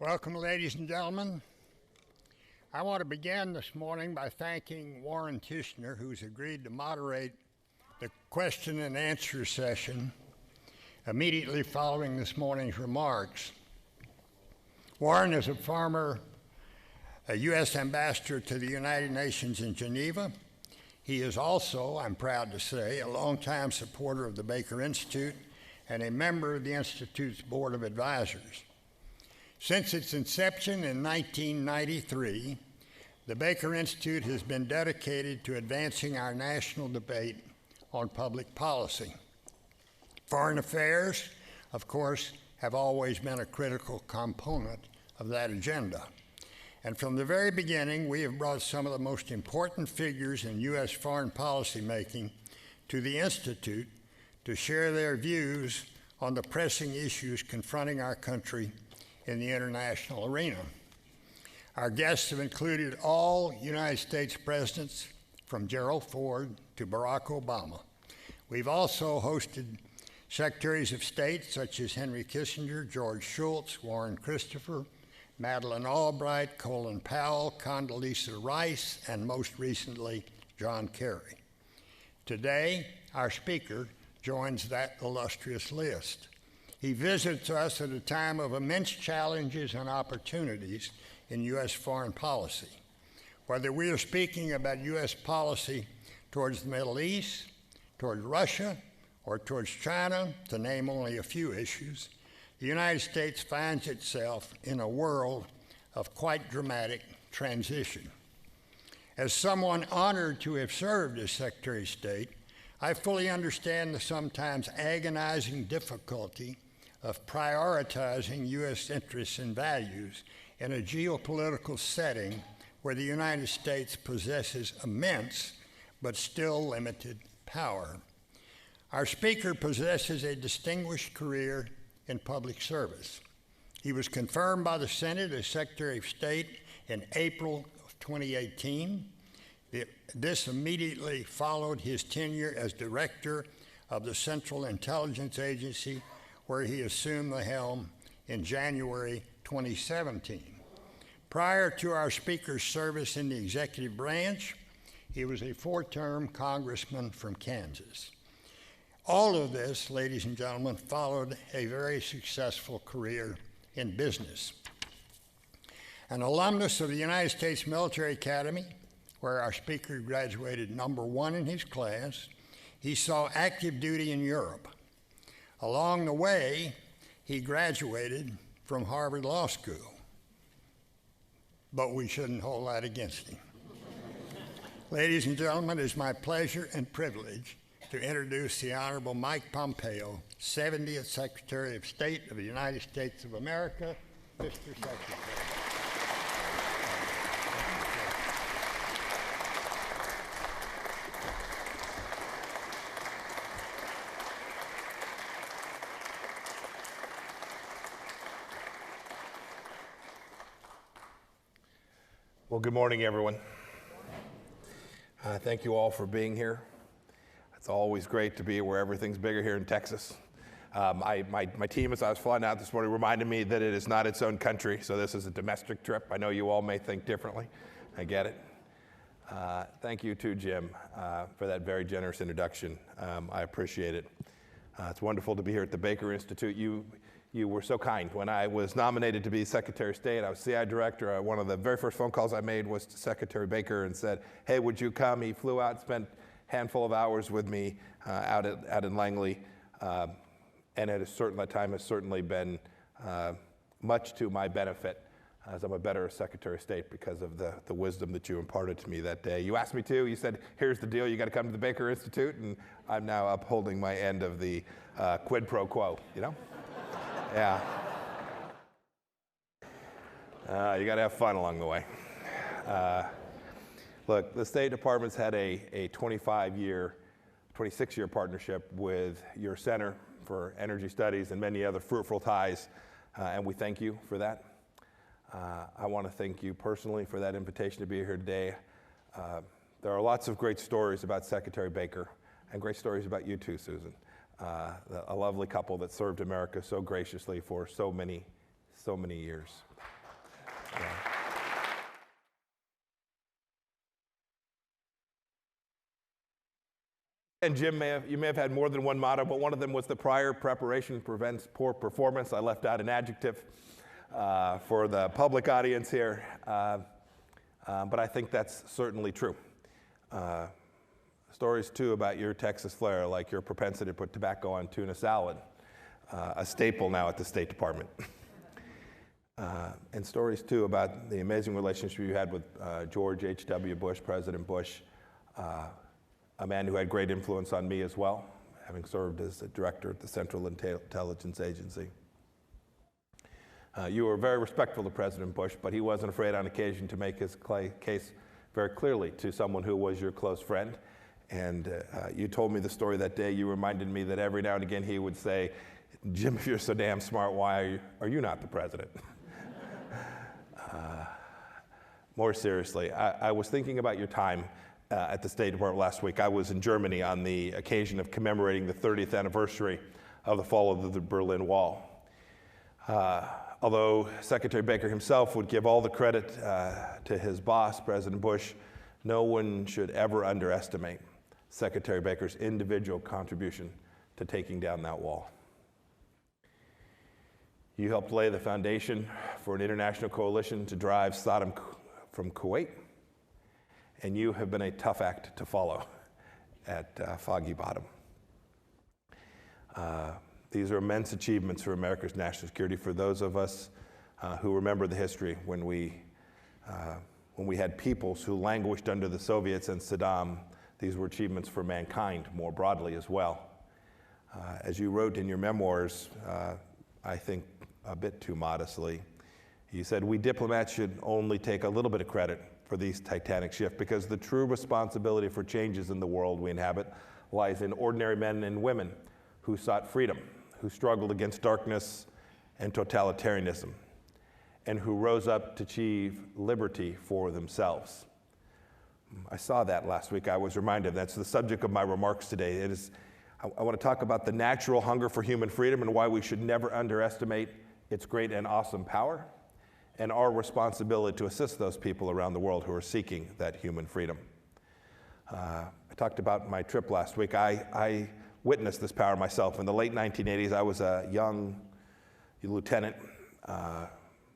Welcome, ladies and gentlemen. I want to begin this morning by thanking Warren Tishner, who's agreed to moderate the question and answer session immediately following this morning's remarks. Warren is a U.S. ambassador to the United Nations in Geneva. He is also, I'm proud to say, a longtime supporter of the Baker Institute and a member of the Institute's Board of Advisors. Since its inception in 1993, the Baker Institute has been dedicated to advancing our national debate on public policy. Foreign affairs, of course, have always been a critical component of that agenda. And from the very beginning, we have brought some of the most important figures in U.S. foreign policy making to the Institute to share their views on the pressing issues confronting our country in the international arena. Our guests have included all United States presidents from Gerald Ford to Barack Obama. We've also hosted secretaries of state such as Henry Kissinger, George Shultz, Warren Christopher, Madeleine Albright, Colin Powell, Condoleezza Rice, and most recently, John Kerry. Today, our speaker joins that illustrious list. He visits us at a time of immense challenges and opportunities in U.S. foreign policy. Whether we are speaking about U.S. policy towards the Middle East, towards Russia, or towards China, to name only a few issues, the United States finds itself in a world of quite dramatic transition. As someone honored to have served as Secretary of State, I fully understand the sometimes agonizing difficulty of prioritizing U.S. interests and values in a geopolitical setting where the United States possesses immense but still limited power. Our speaker possesses a distinguished career in public service. He was confirmed by the Senate as Secretary of State in April of 2018. This immediately followed his tenure as Director of the Central Intelligence Agency, where he assumed the helm in January 2017. Prior to our speaker's service in the executive branch, he was a four-term congressman from Kansas. All of this, ladies and gentlemen, followed a very successful career in business. An alumnus of the United States Military Academy, where our speaker graduated #1 in his class, he saw active duty in Europe. Along the way, he graduated from Harvard Law School, but we shouldn't hold that against him. Ladies and gentlemen, it is my pleasure and privilege to introduce the Honorable Mike Pompeo, 70th Secretary of State of the United States of America. Mr. Secretary. Well, good morning, everyone. Thank you all for being here. It's always great to be where everything's bigger here in Texas. My team, as I was flying out this morning, reminded me that it is not its own country, so this is a domestic trip. I know you all may think differently. I get it. Thank you, too, Jim, for that very generous introduction. I appreciate it. It's wonderful to be here at the Baker Institute. You were so kind. When I was nominated to be Secretary of State, I was CI Director. One of the very first phone calls I made was to Secretary Baker and said, hey, would you come? He flew out, spent a handful of hours with me out in Langley. And that time has certainly been much to my benefit, as I'm a better Secretary of State because of the wisdom that you imparted to me that day. You asked me to. You said, here's the deal. You got to come to the Baker Institute. And I'm now upholding my end of the quid pro quo, you know? Yeah. You got to have fun along the way. Look, the State Department's had a 26-year partnership with your Center for Energy Studies and many other fruitful ties, and we thank you for that. I want to thank you personally for that invitation to be here today. There are lots of great stories about Secretary Baker and great stories about you too, Susan. A lovely couple that served America so graciously for so many years. And Jim, you may have had more than one motto, but one of them was the prior preparation prevents poor performance. I left out an adjective for the public audience here, but I think that's certainly true. Stories, too, about your Texas flair, like your propensity to put tobacco on tuna salad, a staple now at the State Department. And stories, too, about the amazing relationship you had with George H.W. Bush, President Bush, a man who had great influence on me as well, having served as a director at the Central Intelligence Agency. You were very respectful of President Bush, but he wasn't afraid on occasion to make his case very clearly to someone who was your close friend. And you told me the story that day. You reminded me that every now and again he would say, "Jim, if you're so damn smart, why are you not the president?" More seriously, I was thinking about your time at the State Department last week. I was in Germany on the occasion of commemorating the 30th anniversary of the fall of the Berlin Wall. Although Secretary Baker himself would give all the credit to his boss, President Bush, no one should ever underestimate Secretary Baker's individual contribution to taking down that wall. You helped lay the foundation for an international coalition to drive Saddam from Kuwait, and you have been a tough act to follow at Foggy Bottom. These are immense achievements for America's national security. For those of us who remember the history when we had peoples who languished under the Soviets and Saddam, these were achievements for mankind more broadly as well. As you wrote in your memoirs, I think a bit too modestly, you said, "We diplomats should only take a little bit of credit for these titanic shifts because the true responsibility for changes in the world we inhabit lies in ordinary men and women who sought freedom, who struggled against darkness and totalitarianism, and who rose up to achieve liberty for themselves." I saw that last week. I was reminded that's the subject of my remarks today. I want to talk about the natural hunger for human freedom and why we should never underestimate its great and awesome power, and our responsibility to assist those people around the world who are seeking that human freedom. I talked about my trip last week. I witnessed this power myself. In the late 1980s, I was a young lieutenant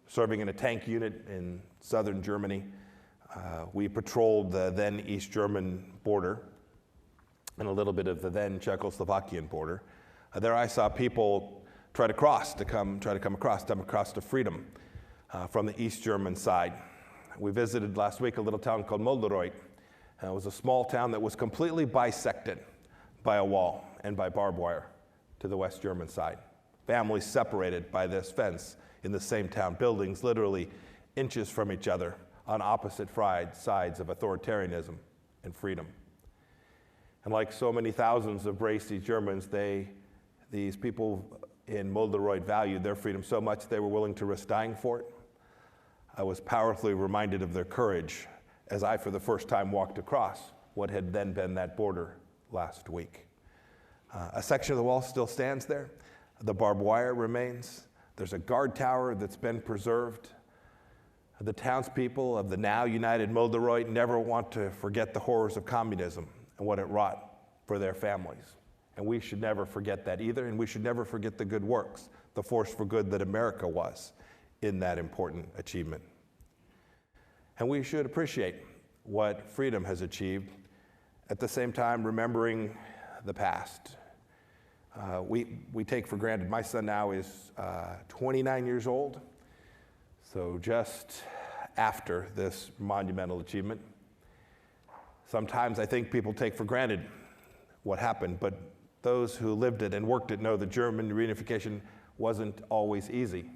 serving in a tank unit in southern Germany. We patrolled the then East German border and a little bit of the then Czechoslovakian border. There I saw people try to come across to freedom from the East German side. We visited last week a little town called Molderoid. It was a small town that was completely bisected by a wall and by barbed wire to the West German side. Families separated by this fence in the same town, buildings literally inches from each other on opposite sides of authoritarianism and freedom. And like so many thousands of brave East Germans, these people in Molderoid valued their freedom so much they were willing to risk dying for it. I was powerfully reminded of their courage as I, for the first time, walked across what had then been that border last week. A section of the wall still stands there. The barbed wire remains. There's a guard tower that's been preserved. The townspeople of the now united Molderoid never want to forget the horrors of communism and what it wrought for their families. And we should never forget that either, and we should never forget the good works, the force for good that America was in that important achievement. And we should appreciate what freedom has achieved, at the same time remembering the past. We take for granted, my son now is 29 years old, so just after this monumental achievement. Sometimes I think people take for granted what happened, but those who lived it and worked it know that German reunification wasn't always easy.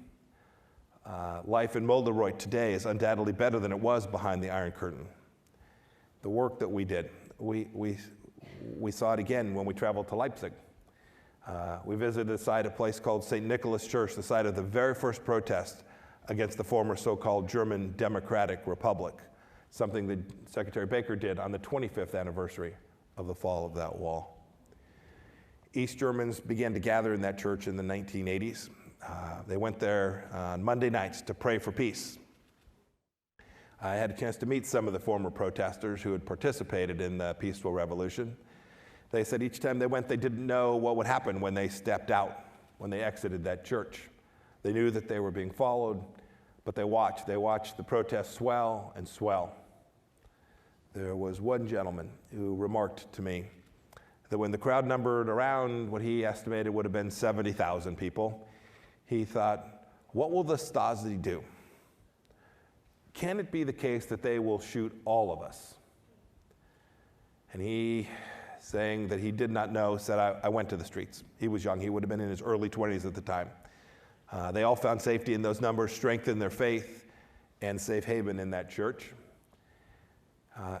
Life in Molderoid today is undoubtedly better than it was behind the Iron Curtain. The work that we did, we saw it again when we traveled to Leipzig. We visited the site, a place called St. Nicholas Church, the site of the very first protest against the former so-called German Democratic Republic, something that Secretary Baker did on the 25th anniversary of the fall of that wall. East Germans began to gather in that church in the 1980s. They went there on Monday nights to pray for peace. I had a chance to meet some of the former protesters who had participated in the peaceful revolution. They said each time they went, they didn't know what would happen when they stepped out, when they exited that church. They knew that they were being followed, but they watched. They watched the protests swell and swell. There was one gentleman who remarked to me that when the crowd numbered around what he estimated would have been 70,000 people, he thought, what will the Stasi do? Can it be the case that they will shoot all of us? And he, saying that he did not know, said, I went to the streets. He was young. He would have been in his early 20s at the time. They all found safety in those numbers, strengthened their faith, and safe haven in that church.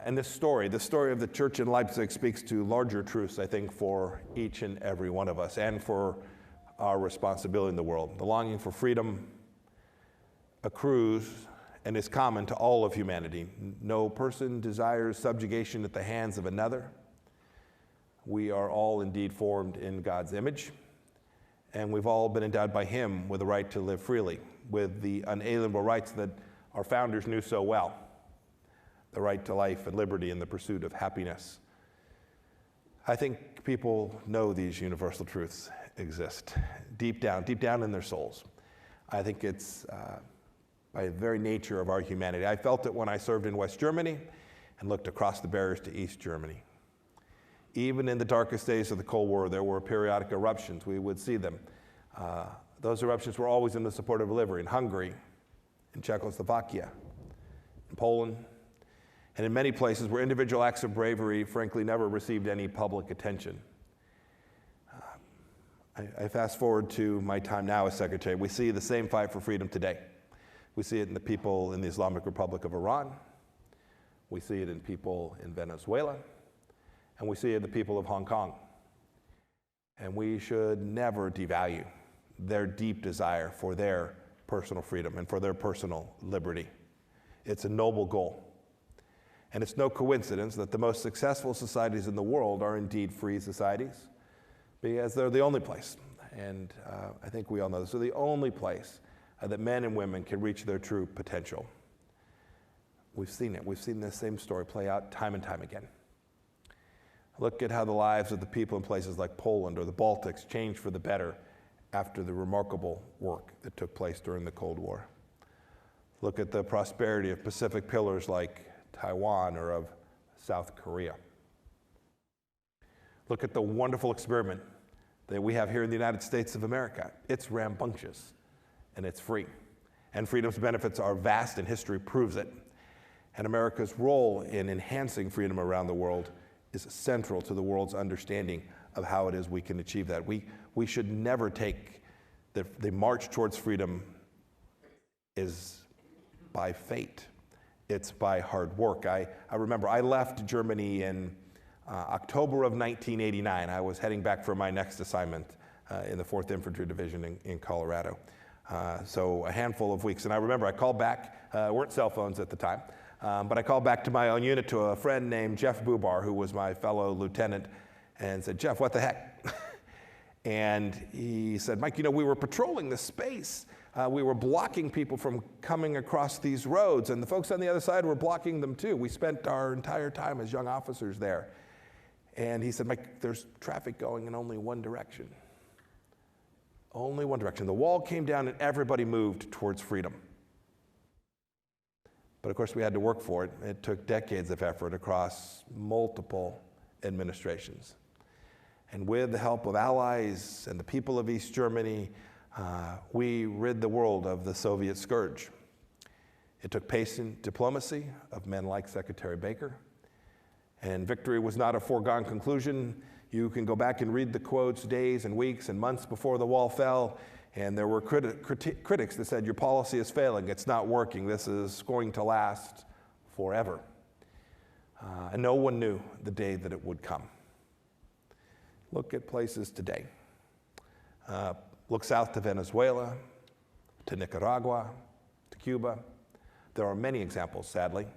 And this story of the church in Leipzig speaks to larger truths, I think, for each and every one of us and for our responsibility in the world. The longing for freedom accrues and is common to all of humanity. No person desires subjugation at the hands of another. We are all indeed formed in God's image, and we've all been endowed by Him with the right to live freely, with the unalienable rights that our founders knew so well, the right to life and liberty and the pursuit of happiness. I think people know these universal truths exist deep down in their souls. I think it's by the very nature of our humanity. I felt it when I served in West Germany and looked across the barriers to East Germany. Even in the darkest days of the Cold War, there were periodic eruptions. We would see them. Those eruptions were always in the support of liberty in Hungary, in Czechoslovakia, in Poland, and in many places where individual acts of bravery, frankly, never received any public attention. I fast forward to my time now as secretary. We see the same fight for freedom today. We see it in the people in the Islamic Republic of Iran. We see it in people in Venezuela. And we see it in the people of Hong Kong. And we should never devalue their deep desire for their personal freedom and for their personal liberty. It's a noble goal. And it's no coincidence that the most successful societies in the world are indeed free societies, because they're the only place, and I think we all know this, they're the only place that men and women can reach their true potential. We've seen it. We've seen this same story play out time and time again. Look at how the lives of the people in places like Poland or the Baltics changed for the better after the remarkable work that took place during the Cold War. Look at the prosperity of Pacific pillars like Taiwan or of South Korea. Look at the wonderful experiment that we have here in the United States of America. It's rambunctious and it's free. And freedom's benefits are vast, and history proves it. And America's role in enhancing freedom around the world is central to the world's understanding of how it is we can achieve that. We should never take the march towards freedom is by fate. It's by hard work. I remember I left Germany in October of 1989. I was heading back for my next assignment in the 4th Infantry Division in Colorado. So a handful of weeks. And I remember I called back, weren't cell phones at the time, but I called back to my own unit to a friend named Jeff Bubar, who was my fellow lieutenant, and said, Jeff, what the heck? And he said, Mike, we were patrolling the space. We were blocking people from coming across these roads, and the folks on the other side were blocking them too. We spent our entire time as young officers there. And he said, Mike, there's traffic going in only one direction. Only one direction. The wall came down and everybody moved towards freedom. But of course we had to work for it. It took decades of effort across multiple administrations. And with the help of allies and the people of East Germany, we rid the world of the Soviet scourge. It took patient diplomacy of men like Secretary Baker. And victory was not a foregone conclusion. You can go back and read the quotes days and weeks and months before the wall fell, and there were critics that said, your policy is failing, it's not working, this is going to last forever. And no one knew the day that it would come. Look at places today. Look south to Venezuela, to Nicaragua, to Cuba. There are many examples, sadly.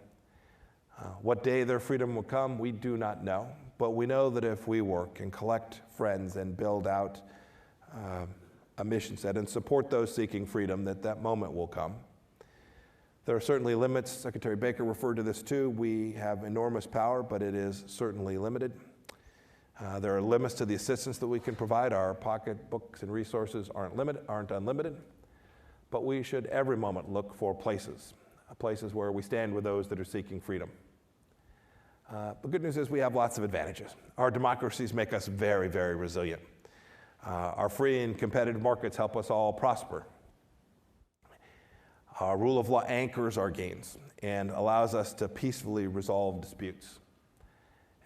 What day their freedom will come, we do not know. But we know that if we work and collect friends and build out a mission set and support those seeking freedom, that moment will come. There are certainly limits. Secretary Baker referred to this too. We have enormous power, but it is certainly limited. There are limits to the assistance that we can provide. Our pocketbooks and resources aren't unlimited, but we should every moment look for places where we stand with those that are seeking freedom. The good news is we have lots of advantages. Our democracies make us very, very resilient. Our free and competitive markets help us all prosper. Our rule of law anchors our gains and allows us to peacefully resolve disputes.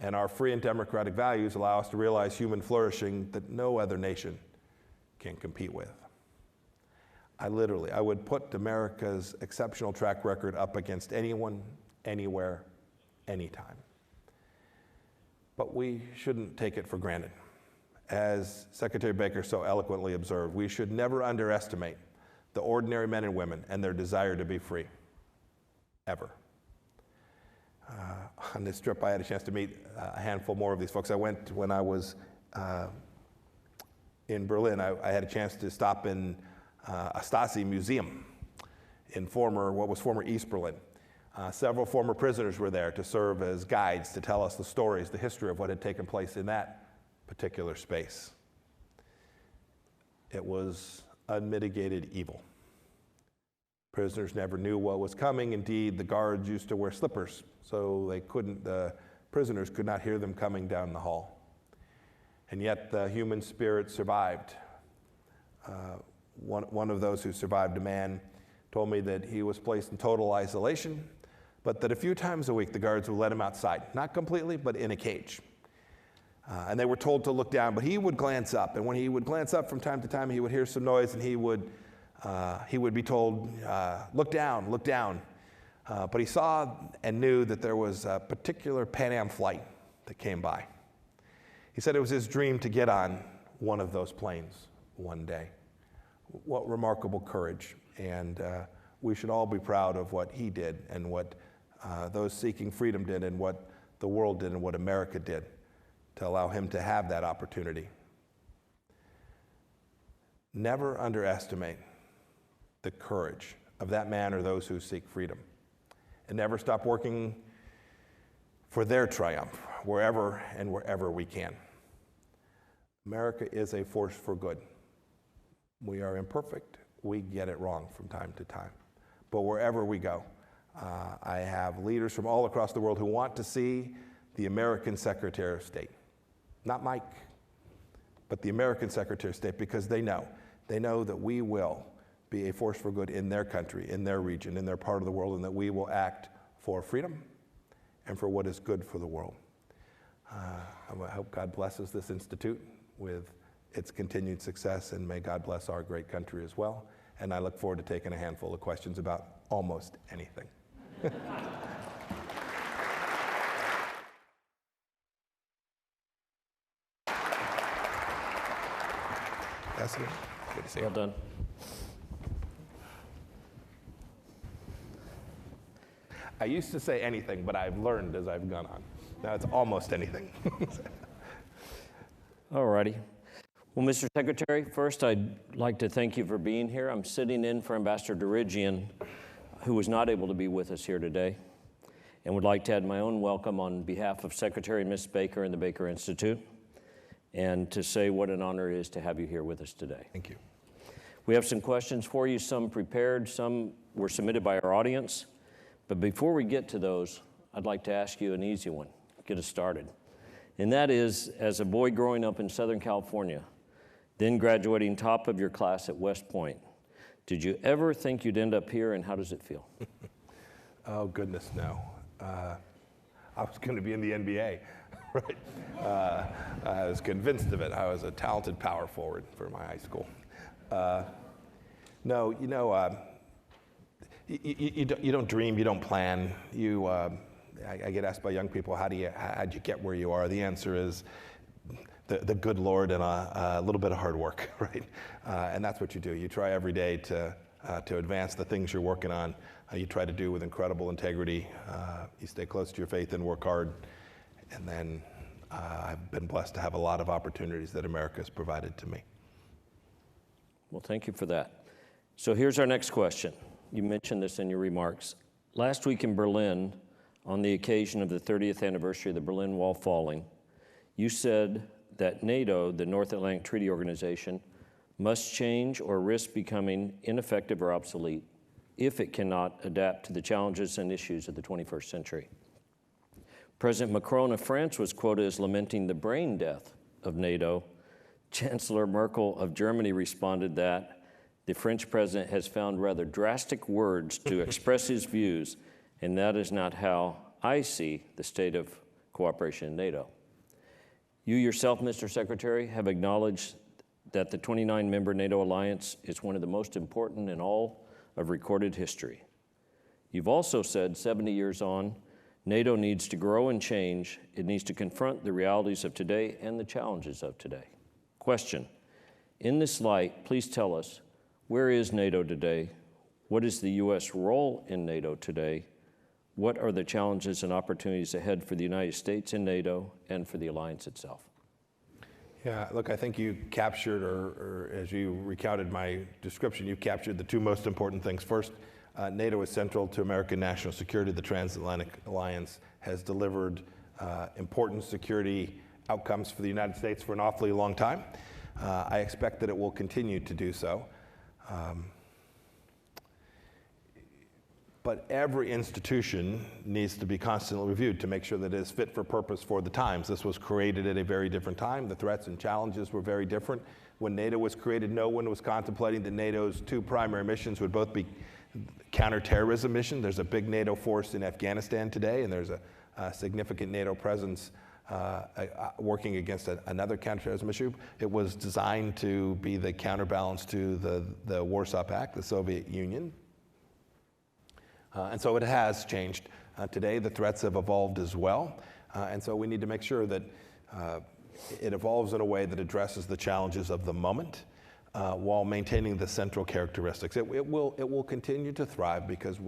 And our free and democratic values allow us to realize human flourishing that no other nation can compete with. I would put America's exceptional track record up against anyone, anywhere, anytime. But we shouldn't take it for granted. As Secretary Baker so eloquently observed, we should never underestimate the ordinary men and women and their desire to be free, ever. On this trip, I had a chance to meet a handful more of these folks. I went when I was in Berlin. I had a chance to stop in a Stasi museum in what was former East Berlin. Several former prisoners were there to serve as guides to tell us the stories, the history of what had taken place in that particular space. It was unmitigated evil. Prisoners never knew what was coming. Indeed, the guards used to wear slippers, so the prisoners could not hear them coming down the hall. And yet the human spirit survived. One of those who survived, a man, told me that he was placed in total isolation, but that a few times a week the guards would let him outside, not completely, but in a cage. And they were told to look down, but he would glance up. And when he would glance up from time to time, he would hear some noise, and he would be told, look down, look down. But he saw and knew that there was a particular Pan Am flight that came by. He said it was his dream to get on one of those planes one day. What remarkable courage. And we should all be proud of what he did and what those seeking freedom did and what the world did and what America did to allow him to have that opportunity. Never underestimate the courage of that man or those who seek freedom. And never stop working for their triumph wherever we can. America is a force for good. We are imperfect. We get it wrong from time to time. But wherever we go, I have leaders from all across the world who want to see the American Secretary of State. Not Mike, but the American Secretary of State, because they know that we will be a force for good in their country, in their region, in their part of the world, and that we will act for freedom and for what is good for the world. I hope God blesses this institute with its continued success, and may God bless our great country as well. And I look forward to taking a handful of questions about almost anything. Good to see you. Well done. I used to say anything, but I've learned as I've gone on. Now it's almost anything. All righty. Well, Mr. Secretary, first I'd like to thank you for being here. I'm sitting in for Ambassador Dirigian, who was not able to be with us here today, and would like to add my own welcome on behalf of Secretary Ms. Baker and the Baker Institute, and to say what an honor it is to have you here with us today. Thank you. We have some questions for you, some prepared, some were submitted by our audience. But before we get to those, I'd like to ask you an easy one, get us started. And that is, as a boy growing up in Southern California, then graduating top of your class at West Point, did you ever think you'd end up here, and how does it feel? Oh, goodness, no. I was going to be in the NBA, right? I was convinced of it. I was a talented power forward for my high school. No, you know, you don't dream, you don't plan. I get asked by young people, how'd you get where you are? The answer is the good Lord and a little bit of hard work, right? And that's what you do. You try every day to advance the things you're working on. You try to do with incredible integrity. You stay close to your faith and work hard. And then I've been blessed to have a lot of opportunities that America has provided to me. Well, thank you for that. So here's our next question. You mentioned this in your remarks. Last week in Berlin, on the occasion of the 30th anniversary of the Berlin Wall falling, you said that NATO, the North Atlantic Treaty Organization, must change or risk becoming ineffective or obsolete if it cannot adapt to the challenges and issues of the 21st century. President Macron of France was quoted as lamenting the brain death of NATO. Chancellor Merkel of Germany responded that the French president has found rather drastic words to express his views, and that is not how I see the state of cooperation in NATO. You yourself, Mr. Secretary, have acknowledged that the 29-member NATO alliance is one of the most important in all of recorded history. You've also said 70 years on, NATO needs to grow and change. It needs to confront the realities of today and the challenges of today. Question, in this light, please tell us, where is NATO today? What is the U.S. role in NATO today? What are the challenges and opportunities ahead for the United States in NATO and for the alliance itself? Yeah, look, I think you captured, or as you recounted my description, you captured the two most important things. First, NATO is central to American national security. The transatlantic alliance has delivered important security outcomes for the United States for an awfully long time. I expect that it will continue to do so. But every institution needs to be constantly reviewed to make sure that it is fit for purpose for the times. This was created at a very different time. The threats and challenges were very different. When NATO was created, no one was contemplating that NATO's two primary missions would both be counterterrorism mission. There's a big NATO force in Afghanistan today, and there's a significant NATO presence working against another counterterrorism issue. It was designed to be the counterbalance to the Warsaw Pact, the Soviet Union. And so it has changed. Today, the threats have evolved as well. And so we need to make sure that it evolves in a way that addresses the challenges of the moment while maintaining the central characteristics. It will continue to thrive because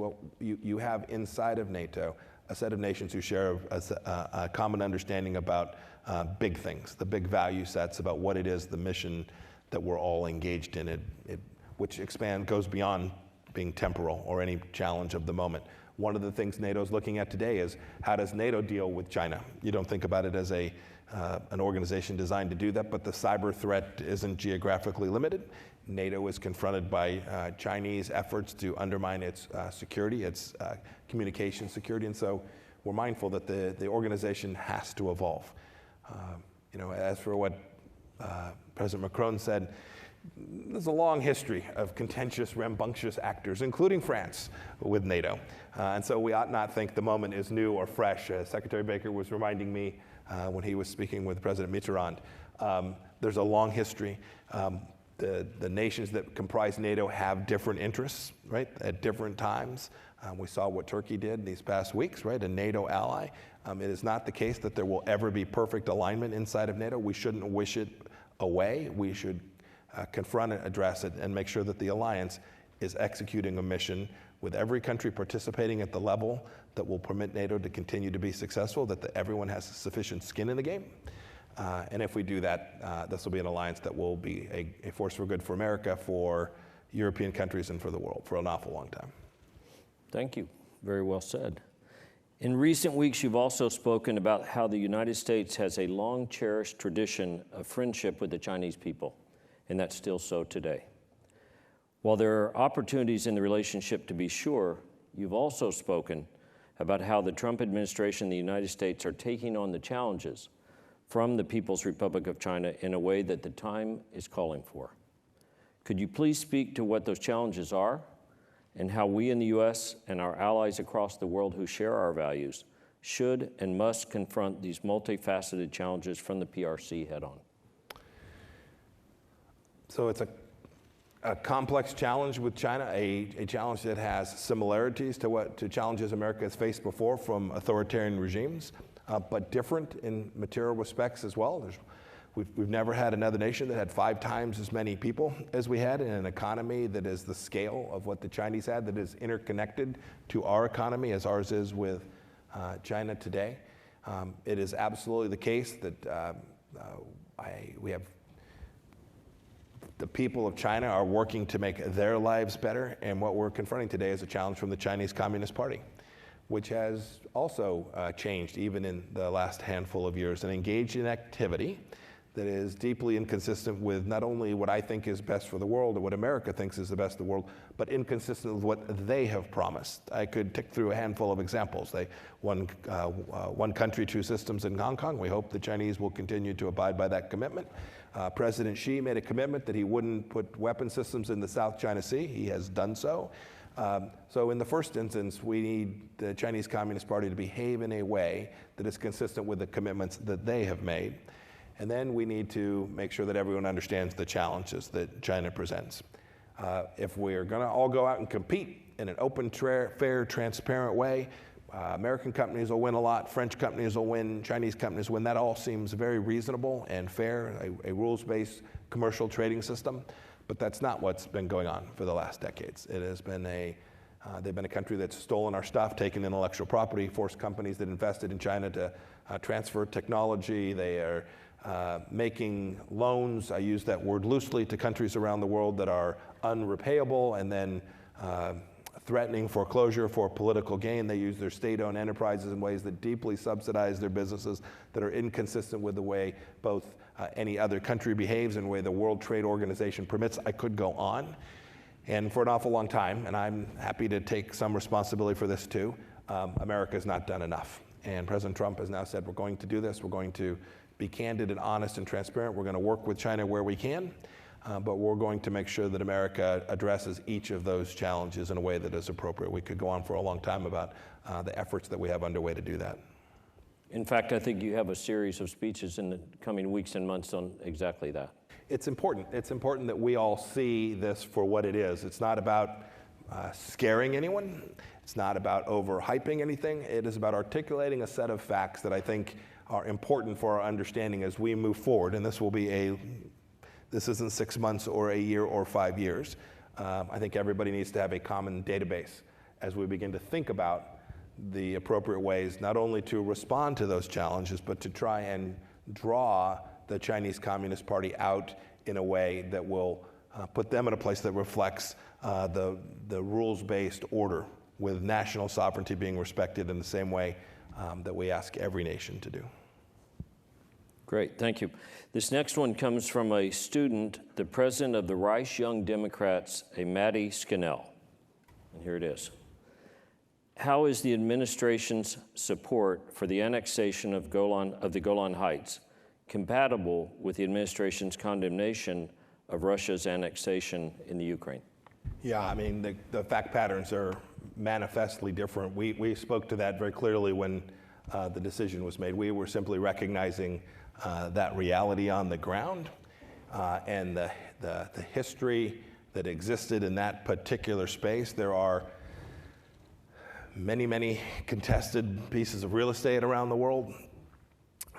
you have inside of NATO a set of nations who share a common understanding about big things, the big value sets about what it is, the mission that we're all engaged in, which goes beyond being temporal or any challenge of the moment. One of the things NATO's looking at today is how does NATO deal with China? You don't think about it as an organization designed to do that, but the cyber threat isn't geographically limited. NATO is confronted by Chinese efforts to undermine its security, its communication security, and so we're mindful that the organization has to evolve. As for what President Macron said, there's a long history of contentious, rambunctious actors, including France, with NATO. And so we ought not think the moment is new or fresh. Secretary Baker was reminding me when he was speaking with President Mitterrand, there's a long history. The nations that comprise NATO have different interests, right, at different times. We saw what Turkey did these past weeks, right, a NATO ally. It is not the case that there will ever be perfect alignment inside of NATO. We shouldn't wish it away. We should confront it, address it, and make sure that the alliance is executing a mission with every country participating at the level that will permit NATO to continue to be successful, that everyone has sufficient skin in the game. And if we do that, this will be an alliance that will be a force for good for America, for European countries, and for the world for an awful long time. Thank you. Very well said. In recent weeks, you've also spoken about how the United States has a long-cherished tradition of friendship with the Chinese people, and that's still so today. While there are opportunities in the relationship to be sure, you've also spoken about how the Trump administration and the United States are taking on the challenges from the People's Republic of China in a way that the time is calling for. Could you please speak to what those challenges are and how we in the U.S. and our allies across the world who share our values should and must confront these multifaceted challenges from the PRC head-on? So it's a complex challenge with China, a challenge that has similarities to challenges America has faced before from authoritarian regimes, but different in material respects as well. We've never had another nation that had 5 times as many people as we had in an economy that is the scale of what the Chinese had, that is interconnected to our economy as ours is with China today. It is absolutely the case that we have the people of China are working to make their lives better, and what we're confronting today is a challenge from the Chinese Communist Party. which has also changed even in the last handful of years, and engaged in activity that is deeply inconsistent with not only what I think is best for the world or what America thinks is the best of the world, but inconsistent with what they have promised. I could tick through a handful of examples. One country, two systems in Hong Kong. We hope the Chinese will continue to abide by that commitment. President Xi made a commitment that he wouldn't put weapon systems in the South China Sea. He has done so. So in the first instance, we need the Chinese Communist Party to behave in a way that is consistent with the commitments that they have made. And then we need to make sure that everyone understands the challenges that China presents. If we're going to all go out and compete in an open, fair, transparent way, American companies will win a lot, French companies will win, Chinese companies win. That all seems very reasonable and fair, a rules-based commercial trading system. But that's not what's been going on for the last decades. It has been they've been a country that's stolen our stuff, taken intellectual property, forced companies that invested in China to transfer technology. They are making loans, I use that word loosely, to countries around the world that are unrepayable, and then threatening foreclosure for political gain. They use their state-owned enterprises in ways that deeply subsidize their businesses, that are inconsistent with the way both any other country behaves and the way the World Trade Organization permits. I could go on. And for an awful long time, and I'm happy to take some responsibility for this too, America has not done enough. And President Trump has now said, we're going to do this. We're going to be candid and honest and transparent. We're going to work with China where we can, but we're going to make sure that America addresses each of those challenges in a way that is appropriate. We could go on for a long time about the efforts that we have underway to do that. In fact, I think you have a series of speeches in the coming weeks and months on exactly that. It's important. It's important that we all see this for what it is. It's not about scaring anyone. It's not about overhyping anything. It is about articulating a set of facts that I think are important for our understanding as we move forward. And this isn't 6 months or a year or 5 years. I think everybody needs to have a common database as we begin to think about the appropriate ways not only to respond to those challenges, but to try and draw the Chinese Communist Party out in a way that will put them in a place that reflects the rules-based order, with national sovereignty being respected in the same way that we ask every nation to do. Great, thank you. This next one comes from a student, the president of the Rice Young Democrats, a Maddie Scannell. And here it is. How is the administration's support for the annexation of the Golan Heights compatible with the administration's condemnation of Russia's annexation in the Ukraine? Yeah, I mean, the fact patterns are manifestly different. We spoke to that very clearly when the decision was made. We were simply recognizing that reality on the ground and the history that existed in that particular space. There are many, many contested pieces of real estate around the world,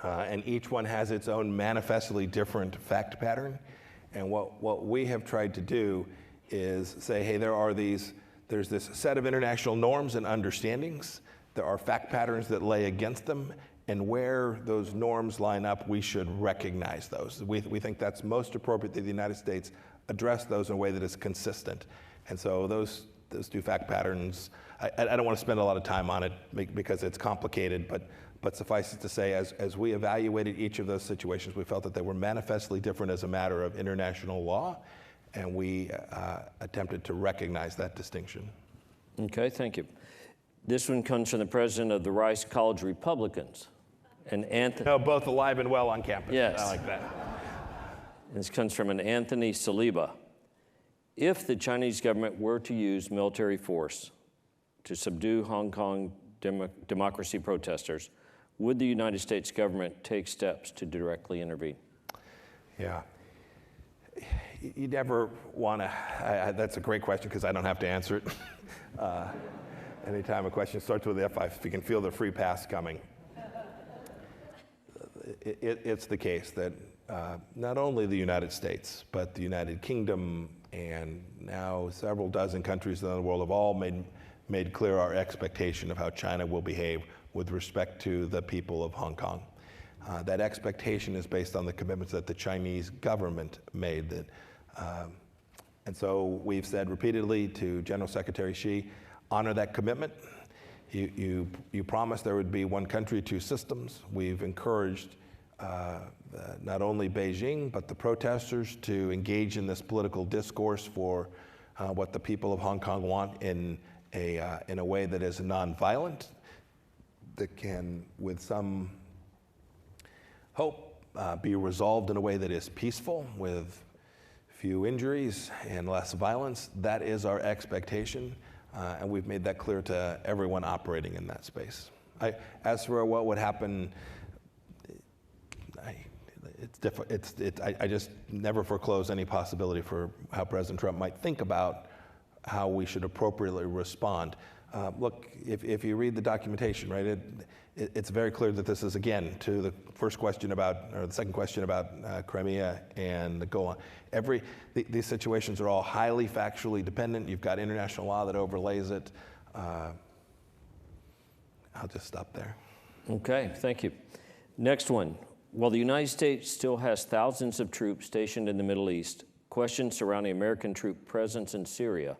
and each one has its own manifestly different fact pattern. And what we have tried to do is say, hey, there's this set of international norms and understandings. There are fact patterns that lay against them, and where those norms line up, we should recognize those. We think that's most appropriate that the United States address those in a way that is consistent. And so those two fact patterns, I don't want to spend a lot of time on it because it's complicated, but suffice it to say, as we evaluated each of those situations, we felt that they were manifestly different as a matter of international law, and we attempted to recognize that distinction. Okay, thank you. This one comes from the president of the Rice College Republicans, and Anthony. No, both alive and well on campus. Yes. I like that. This comes from an Anthony Saliba. If the Chinese government were to use military force to subdue Hong Kong democracy protesters, would the United States government take steps to directly intervene? Yeah. You never want to, that's a great question because I don't have to answer it. Anytime a question starts with if you can feel the free pass coming. It's the case that not only the United States, but the United Kingdom and now several dozen countries in the world have all made clear our expectation of how China will behave with respect to the people of Hong Kong. That expectation is based on the commitments that the Chinese government made. And so we've said repeatedly to General Secretary Xi, honor that commitment. You promised there would be one country, two systems. We've encouraged not only Beijing, but the protesters to engage in this political discourse for what the people of Hong Kong want in a way that is nonviolent, that can, with some hope, be resolved in a way that is peaceful, with few injuries and less violence. That is our expectation, and we've made that clear to everyone operating in that space. As for what would happen, I just never foreclose any possibility for how President Trump might think about how we should appropriately respond. Look, if you read the documentation, right, it's very clear that this is, again, to the first question about, or the second question about Crimea and the Golan. These situations are all highly factually dependent. You've got international law that overlays it. I'll just stop there. Okay, thank you. Next one. While the United States still has thousands of troops stationed in the Middle East, questions surrounding American troop presence in Syria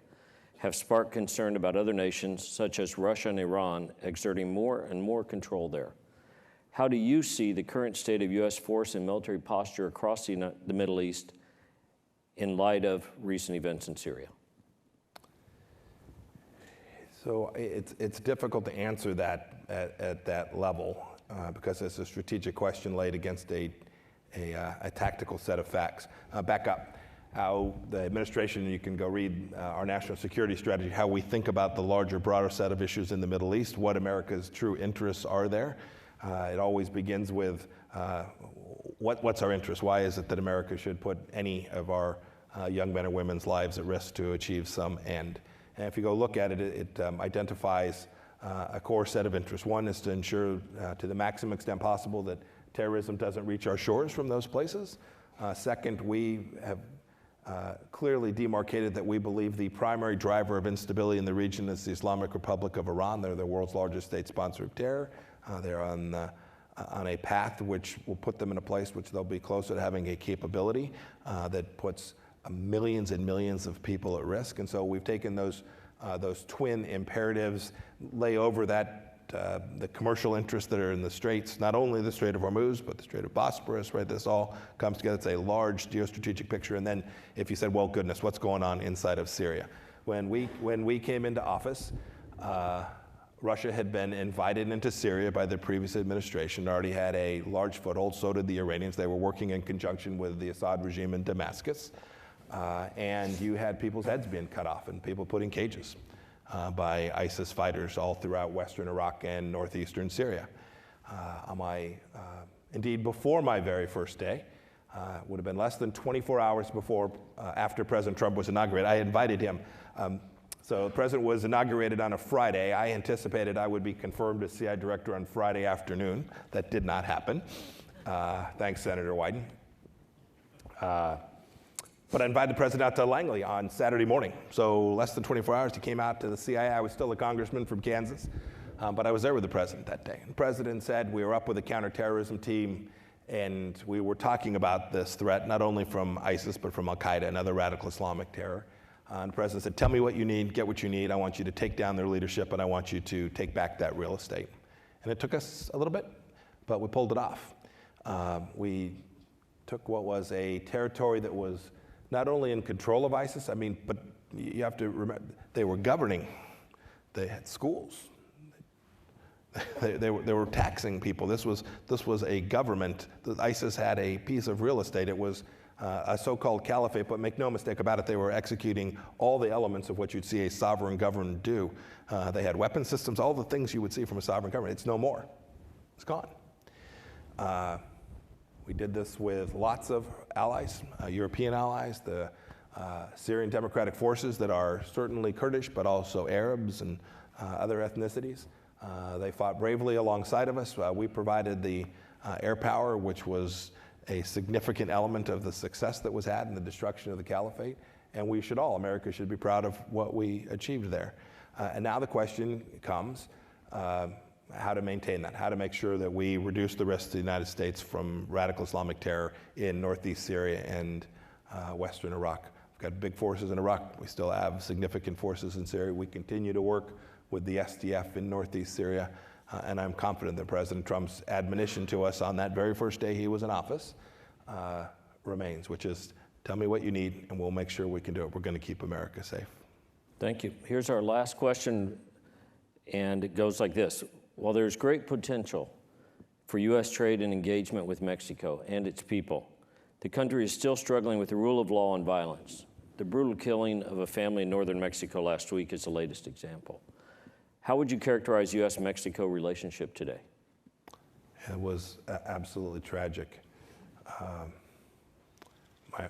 have sparked concern about other nations, such as Russia and Iran, exerting more and more control there. How do you see the current state of U.S. force and military posture across the Middle East in light of recent events in Syria? So it's difficult to answer that at that level because it's a strategic question laid against a tactical set of facts. Back up. How the administration, you can go read our national security strategy, how we think about the larger, broader set of issues in the Middle East, what America's true interests are there. It always begins with what's our interest? Why is it that America should put any of our young men and women's lives at risk to achieve some end? And if you go look at it, it identifies a core set of interests. One is to ensure to the maximum extent possible that terrorism doesn't reach our shores from those places. Second, we have clearly demarcated that we believe the primary driver of instability in the region is the Islamic Republic of Iran. They're the world's largest state sponsor of terror. They're on a path which will put them in a place which they'll be closer to having a capability that puts millions and millions of people at risk. And so we've taken those twin imperatives, lay over that the commercial interests that are in the straits, not only the Strait of Hormuz, but the Strait of Bosporus, right? This all comes together. It's a large geostrategic picture. And then if you said, well, goodness, what's going on inside of Syria? When we came into office, Russia had been invited into Syria by the previous administration, already had a large foothold. So did the Iranians. They were working in conjunction with the Assad regime in Damascus. And you had people's heads being cut off and people put in cages by ISIS fighters all throughout western Iraq and northeastern Syria. Indeed, before my very first day, would have been less than 24 hours before, after President Trump was inaugurated, I invited him. So the president was inaugurated on a Friday. I anticipated I would be confirmed as CI director on Friday afternoon. That did not happen. Thanks, Senator Wyden. But I invited the president out to Langley on Saturday morning. So less than 24 hours, he came out to the CIA. I was still a congressman from Kansas, but I was there with the president that day. And the president said we were up with a counterterrorism team, and we were talking about this threat, not only from ISIS, but from Al-Qaeda and other radical Islamic terror. And the president said, tell me what you need, get what you need. I want you to take down their leadership, and I want you to take back that real estate. And it took us a little bit, but we pulled it off. We took what was a territory that was not only in control of ISIS, but you have to remember, they were governing. They had schools. They were taxing people. This was a government. ISIS had a piece of real estate. It was a so-called caliphate, but make no mistake about it, they were executing all the elements of what you'd see a sovereign government do. They had weapon systems, all the things you would see from a sovereign government. It's no more. It's gone. We did this with lots of allies, European allies, the Syrian Democratic Forces that are certainly Kurdish, but also Arabs and other ethnicities. They fought bravely alongside of us. We provided the air power, which was a significant element of the success that was had in the destruction of the caliphate. And we should all, America should be proud of what we achieved there. And now the question comes, how to maintain that, how to make sure that we reduce the risk to the United States from radical Islamic terror in northeast Syria and western Iraq. We've got big forces in Iraq. We still have significant forces in Syria. We continue to work with the SDF in northeast Syria. And I'm confident that President Trump's admonition to us on that very first day he was in office remains, which is, tell me what you need, and we'll make sure we can do it. We're going to keep America safe. Thank you. Here's our last question, and it goes like this. While there's great potential for U.S. trade and engagement with Mexico and its people, the country is still struggling with the rule of law and violence. The brutal killing of a family in northern Mexico last week is the latest example. How would you characterize U.S.-Mexico relationship today? It was absolutely tragic.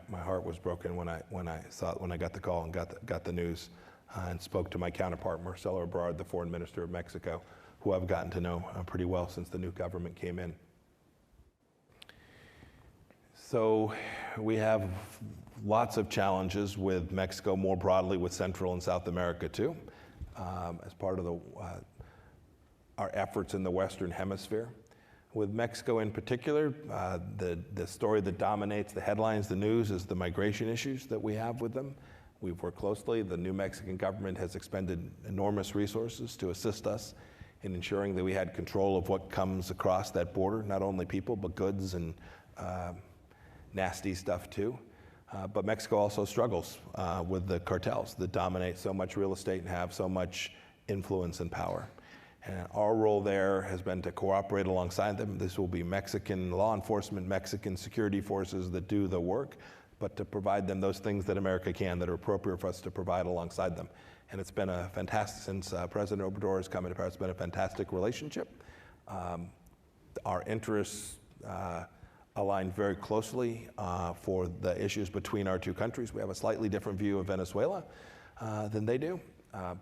My heart was broken when I got the call and got the news, and spoke to my counterpart Marcelo Ebrard, the Foreign Minister of Mexico, who I've gotten to know pretty well since the new government came in. So we have lots of challenges with Mexico more broadly, with Central and South America too. As part of our efforts in the Western Hemisphere. With Mexico in particular, the story that dominates the headlines, the news, is the migration issues that we have with them. We've worked closely. The new Mexican government has expended enormous resources to assist us in ensuring that we had control of what comes across that border, not only people, but goods and nasty stuff too. But Mexico also struggles with the cartels that dominate so much real estate and have so much influence and power. And our role there has been to cooperate alongside them. This will be Mexican law enforcement, Mexican security forces that do the work, but to provide them those things that America can, that are appropriate for us to provide alongside them. And it's been a fantastic, since President Obrador has come into power, it's been a fantastic relationship. Our interests aligned very closely for the issues between our two countries. We have a slightly different view of Venezuela than they do,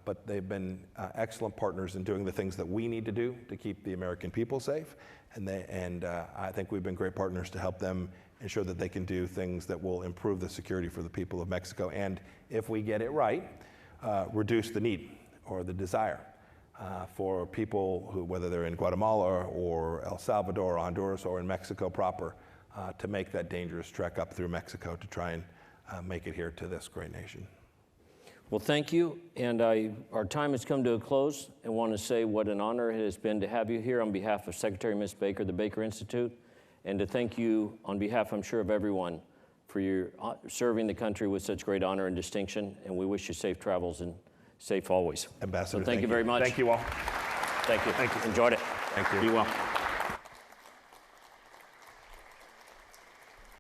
but they've been excellent partners in doing the things that we need to do to keep the American people safe. And I think we've been great partners to help them ensure that they can do things that will improve the security for the people of Mexico. And if we get it right, reduce the need or the desire for people who, whether they're in Guatemala or El Salvador, or Honduras, or in Mexico proper, to make that dangerous trek up through Mexico to try and make it here to this great nation. Well, thank you. And our time has come to a close. I want to say what an honor it has been to have you here on behalf of Secretary Ms. Baker, the Baker Institute, and to thank you on behalf, I'm sure, of everyone for your serving the country with such great honor and distinction. And we wish you safe travels and safe always. Ambassador, so thank you very much. Thank you all. Thank you. Thank you. Enjoyed it. Thank you. Be well.